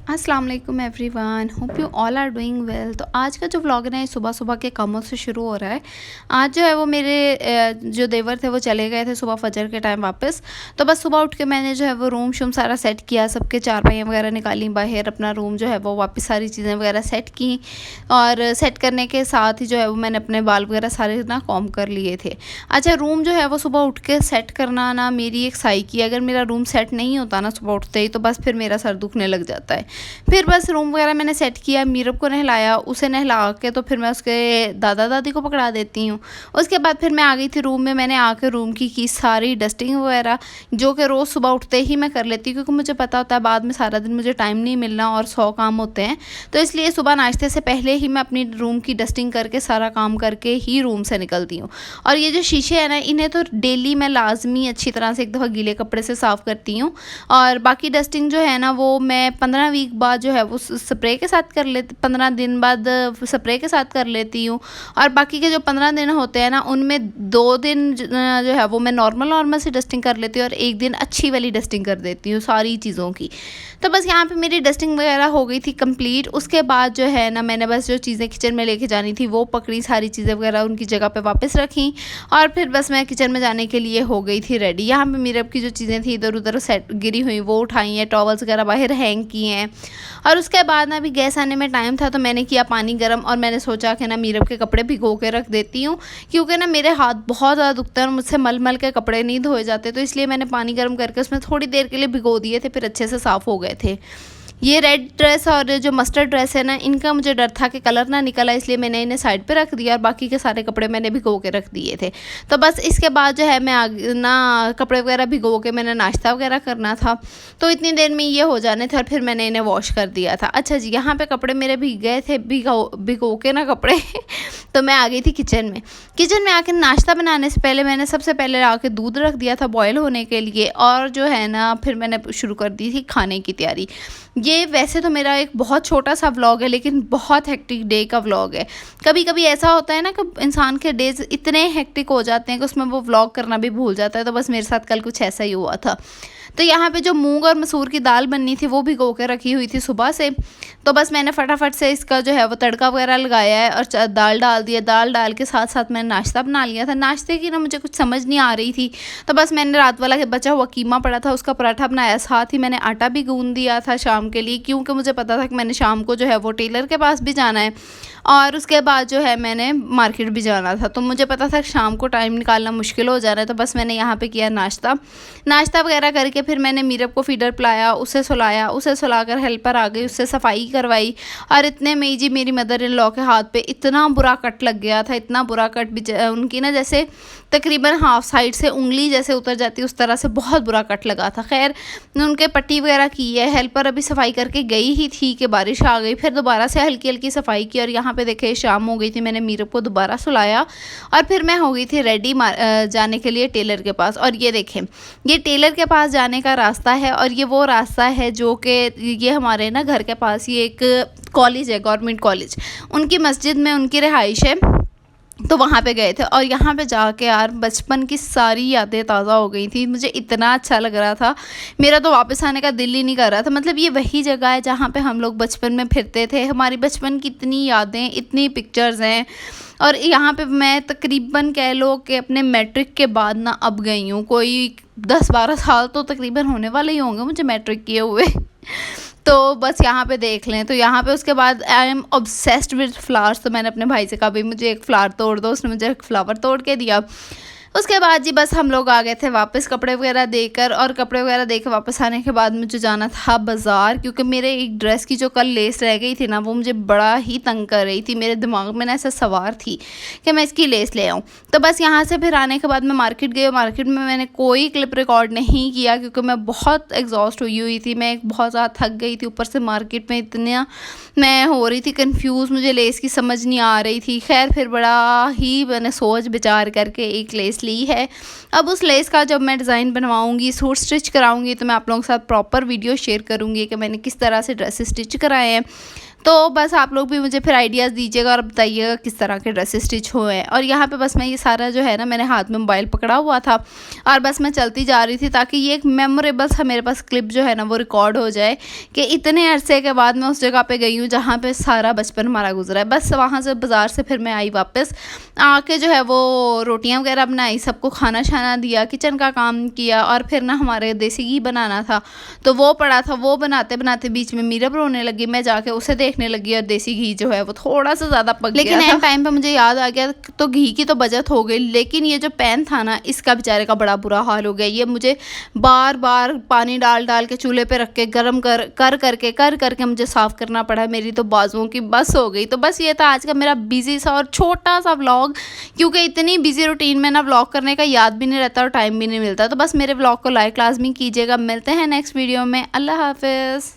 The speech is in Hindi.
अस्सलाम वालेकुम everyone, hope you all are doing well. तो आज का जो व्लॉग है ना, सुबह सुबह के कामों से शुरू हो रहा है। आज जो है वो मेरे जो देवर थे वो चले गए थे सुबह फजर के टाइम वापस। तो बस सुबह उठ के मैंने जो है वो रूम शूम सारा सेट किया, सबके चारपाइयाँ वगैरह निकाली बाहर, अपना रूम जो है वो वापस सारी चीज़ें वगैरह सेट की। और सेट करने के साथ ही जो है वो मैंने अपने बाल वगैरह सारे ना कॉम्ब कर लिए थे। अच्छा, रूम जो है वो सुबह उठ के सेट करना ना मेरी एक साइकी है। अगर मेरा रूम सेट नहीं होता ना सुबह उठते ही, तो बस फिर मेरा सर दुखने लग जाता है। फिर बस रूम वगैरह मैंने सेट किया, मीरब को नहलाया, उसे नहला के तो फिर मैं उसके दादा दादी को पकड़ा देती हूँ। उसके बाद फिर मैं आ गई थी रूम में। मैंने आके रूम की सारी डस्टिंग वगैरह, जो कि रोज़ सुबह उठते ही मैं कर लेती हूँ, क्योंकि मुझे पता होता है बाद में सारा दिन मुझे टाइम नहीं मिलना और 100 काम होते हैं। तो इसलिए सुबह नाश्ते से पहले ही मैं अपनी रूम की डस्टिंग करके सारा काम करके ही रूम से निकलती हूँ। और ये जो शीशे हैं ना, इन्हें तो डेली मैं लाजमी अच्छी तरह से एक दफ़ा गीले कपड़े से साफ़ करती हूँ। और बाकी डस्टिंग जो है ना, वो मैं 15 वीक बाद जो है वो स्प्रे के साथ कर लेती, 15 दिन बाद स्प्रे के साथ कर लेती हूँ। और बाकी के जो 15 दिन होते हैं ना, उनमें 2 दिन जो है वो मैं नॉर्मल सी डस्टिंग कर लेती हूँ और एक दिन अच्छी वाली डस्टिंग कर देती हूँ सारी चीज़ों की। तो बस यहाँ पे मेरी डस्टिंग वगैरह हो गई थी कंप्लीट। उसके बाद जो है ना, मैंने बस जो चीज़ें किचन में लेके जानी थी वो पकड़ी, सारी चीज़ें वगैरह उनकी जगह पे वापस रखी। और फिर बस मैं किचन में जाने के लिए हो गई थी रेडी। यहाँ पे मीरब की जो चीज़ें थी इधर उधर सेट गिरी हुई वो उठाई हैं, टॉवल्स वगैरह बाहर हैंग किए हैं। और उसके बाद ना अभी गैस आने में टाइम था, तो मैंने किया पानी गर्म और मैंने सोचा कि ना मीरब के कपड़े भिगो के रख देती हूँ, क्योंकि ना मेरे हाथ बहुत ज़्यादा दुखते हैं और मुझसे मल मल के कपड़े नहीं धोए जाते। तो इसलिए मैंने पानी गर्म करके उसमें थोड़ी देर के लिए भिगो दिए थे, फिर अच्छे से साफ़ हो गए थे। ये रेड ड्रेस और जो मस्टर्ड ड्रेस है ना, इनका मुझे डर था कि कलर ना निकला, इसलिए मैंने इन्हें साइड पे रख दिया और बाकी के सारे कपड़े मैंने भिगो के रख दिए थे। तो बस इसके बाद जो है मैं ना कपड़े वगैरह भिगो के मैंने नाश्ता वगैरह करना था, तो इतनी देर में ये हो जाने थे और फिर मैंने इन्हें वॉश कर दिया था। अच्छा जी, यहाँ पे कपड़े मेरे भीग गए थे, भिगो के ना कपड़े तो मैं आ गई थी किचन में आके नाश्ता बनाने से पहले मैंने सबसे पहले आके दूध रख दिया था बॉयल होने के लिए। और जो है ना, फिर मैंने शुरू कर दी थी खाने की तैयारी। ये वैसे तो मेरा एक बहुत छोटा सा व्लॉग है, लेकिन बहुत हेक्टिक डे का व्लॉग है। कभी कभी ऐसा होता है ना कि इंसान के डेज इतने हेक्टिक हो जाते हैं कि उसमें वो व्लॉग करना भी भूल जाता है। तो बस मेरे साथ कल कुछ ऐसा ही हुआ था। तो यहाँ पे जो मूंग और मसूर की दाल बननी थी वो भिगो के रखी हुई थी सुबह से। तो बस मैंने फटाफट से इसका जो है वो तड़का वगैरह लगाया है और दाल डाल दिया। दाल डाल के साथ साथ मैंने नाश्ता बना लिया था। नाश्ते की ना मुझे कुछ समझ नहीं आ रही थी, तो बस मैंने रात वाला बचा हुआ कीमा पड़ा था, उसका पराठा बनाया। साथ ही मैंने आटा भी गूंद दिया था शाम के लिए, क्योंकि मुझे पता था कि मैंने शाम को जो है वो टेलर के पास भी जाना है और उसके बाद जो है मैंने मार्केट भी जाना था। तो मुझे पता था कि शाम को टाइम निकालना मुश्किल हो जा रहा है। तो बस मैंने यहाँ पे किया नाश्ता वगैरह करके फिर मैंने मीरब को फीडर पिलाया, उसे सुलाकर हेल्पर आ गई, उससे सफाई करवाई। और इतने में ही जी मेरी मदर इन लॉ के हाथ पे इतना बुरा कट लग गया था, इतना बुरा कट उनकी ना जैसे तकरीबन हाफ साइड से उंगली जैसे उतर जाती, उस तरह से बहुत बुरा कट लगा था। खैर उनके पट्टी वगैरह की है, हेल्पर अभी सफाई करके गई ही थी कि बारिश आ गई। फिर दोबारा से हल्की हल्की सफाई की और यहाँ पे देखे शाम हो गई थी। मैंने मीरब को दोबारा सुलाया और फिर मैं हो गई थी रेडी जाने के लिए टेलर के पास। और ये देखें, ये टेलर के पास जाने का रास्ता है और ये वो रास्ता है जो कि ये हमारे ना घर के पास ये एक कॉलेज है, गवर्नमेंट कॉलेज, उनकी मस्जिद में उनकी रिहाइश है। तो वहाँ पे गए थे और यहाँ पे जाके यार बचपन की सारी यादें ताज़ा हो गई थी। मुझे इतना अच्छा लग रहा था, मेरा तो वापस आने का दिल ही नहीं कर रहा था। मतलब ये वही जगह है जहाँ पे हम लोग बचपन में फिरते थे। हमारी बचपन की इतनी यादें, इतनी पिक्चर्स हैं। और यहाँ पे मैं तकरीबन कह लो कि अपने मैट्रिक के बाद ना अब गई हूँ। कोई 10-12 साल तो तकरीबन होने वाले ही होंगे मुझे मैट्रिक किए हुए तो बस यहाँ पे देख लें। तो यहाँ पे उसके बाद I am obsessed with flowers. तो मैंने अपने भाई से कहा भाई मुझे एक फ्लावर तोड़ दो, उसने मुझे एक फ्लावर तोड़ के दिया। उसके बाद जी बस हम लोग आ गए थे वापस कपड़े वगैरह देकर। और कपड़े वगैरह देकर वापस आने के बाद मुझे जाना था बाज़ार, क्योंकि मेरे एक ड्रेस की जो कल लेस रह गई थी ना, वो मुझे बड़ा ही तंग कर रही थी। मेरे दिमाग में ना ऐसा सवार थी कि मैं इसकी लेस ले आऊँ। तो बस यहाँ से फिर आने के बाद मैं मार्केट गई। मार्केट में मैंने कोई क्लिप रिकॉर्ड नहीं किया, क्योंकि मैं बहुत एग्जॉस्ट हुई थी, मैं बहुत ज़्यादा थक गई थी। ऊपर से मार्केट में इतना मैं हो रही थी कंफ्यूज, मुझे लेस की समझ नहीं आ रही थी। खैर फिर बड़ा ही मैंने सोच विचार करके एक लेस ली है। अब उस लेस का जब मैं डिज़ाइन बनवाऊंगी, सूट स्टिच कराऊंगी, तो मैं आप लोगों के साथ प्रॉपर वीडियो शेयर करूंगी कि मैंने किस तरह से ड्रेस स्टिच कराए हैं। तो बस आप लोग भी मुझे फिर आइडियाज़ दीजिएगा और बताइएगा किस तरह के ड्रेसेस स्टिच हुए हैं। और यहाँ पे बस मैं ये सारा जो है ना, मैंने हाथ में मोबाइल पकड़ा हुआ था और बस मैं चलती जा रही थी ताकि ये एक मेमोरेबल सा मेरे पास क्लिप जो है ना वो रिकॉर्ड हो जाए कि इतने अरसे के बाद मैं उस जगह पे गई हूँ जहाँ पे सारा बचपन हमारा गुजरा है। बस वहाँ से बाज़ार से फिर मैं आई वापस, आके जो है वो रोटियाँ वगैरह बनाई, सबको खाना शाना दिया, किचन का काम किया और फिर ना हमारे देसी घी बनाना था तो वो पड़ा था। वो बनाते बनाते बीच में मीरब रोने लगी, मैं जाके उसे देखने लगी और देसी घी जो है वो थोड़ा सा ज़्यादा पक गया। लेकिन एंड टाइम पे मुझे याद आ गया तो घी की तो बचत हो गई, लेकिन ये जो पैन था ना इसका बेचारे का बड़ा बुरा हाल हो गया। ये मुझे बार बार पानी डाल डाल के चूल्हे पे रख के गर्म कर करके मुझे साफ़ करना पड़ा। मेरी तो बाजुओं की बस हो गई। तो बस ये था आज का मेरा बिजी सा और छोटा सा व्लॉग, क्योंकि इतनी बिजी रूटीन में ना व्लॉग करने का याद भी नहीं रहता और टाइम भी नहीं मिलता। तो बस मेरे व्लॉग को लाइक लाजमी कीजिएगा। मिलते हैं नेक्स्ट वीडियो में। अल्लाह हाफिज़।